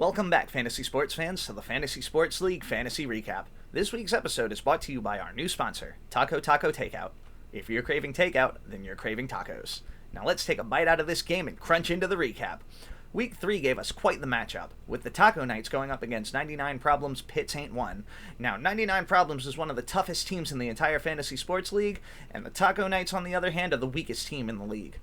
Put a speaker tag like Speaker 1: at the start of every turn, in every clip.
Speaker 1: Welcome back, fantasy sports fans, to the Fantasy Sports League Fantasy Recap. This week's episode is brought to you by our new sponsor, Taco Takeout. If you're craving takeout, then you're craving tacos. Now let's take a bite out of this game and crunch into the recap. Week 3 gave us quite the matchup, with the Taco Knights going up against 99 Problems Pitt's Aint 1. Now, 99 Problems is one of the toughest teams in the entire Fantasy Sports League, and the Taco Knights, on the other hand, are the weakest team in the league.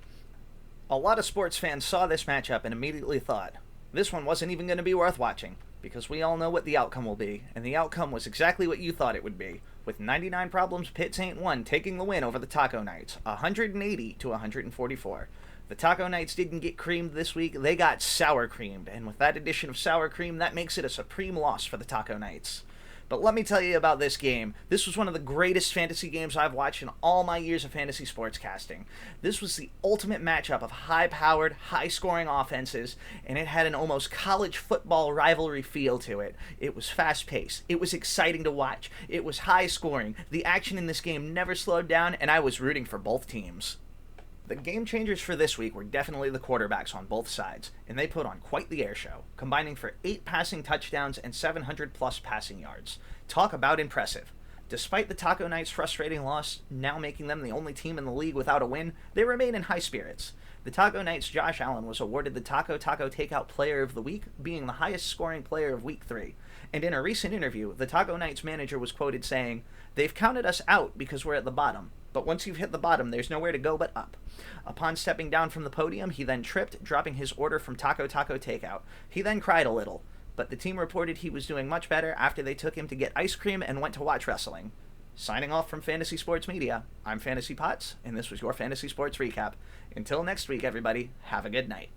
Speaker 1: A lot of sports fans saw this matchup and immediately thought, this one wasn't even going to be worth watching, because we all know what the outcome will be, and the outcome was exactly what you thought it would be, with 99 Problems Pitt's Aint 1 taking the win over the Taco Knights, 180 to 144. The Taco Knights didn't get creamed this week, they got sour creamed, and with that addition of sour cream, that makes it a supreme loss for the Taco Knights. But let me tell you about this game. This was one of the greatest fantasy games I've watched in all my years of fantasy sports casting. This was the ultimate matchup of high-powered, high-scoring offenses, and it had an almost college football rivalry feel to it. It was fast-paced. It was exciting to watch. It was high-scoring. The action in this game never slowed down, and I was rooting for both teams. The game changers for this week were definitely the quarterbacks on both sides, and they put on quite the air show, combining for 8 passing touchdowns and 700-plus passing yards. Talk about impressive. Despite the Taco Knights' frustrating loss, now making them the only team in the league without a win, they remain in high spirits. The Taco Knights' Josh Allen was awarded the Taco Takeout Player of the Week, being the highest-scoring player of Week 3. And in a recent interview, the Taco Knights manager was quoted saying, "They've counted us out because we're at the bottom. But once you've hit the bottom, there's nowhere to go but up." Upon stepping down from the podium, he then tripped, dropping his order from Taco Takeout. He then cried a little, but the team reported he was doing much better after they took him to get ice cream and went to watch wrestling. Signing off from Fantasy Sports Media, I'm Fantasy Potts, and this was your Fantasy Sports Recap. Until next week, everybody, have a good night.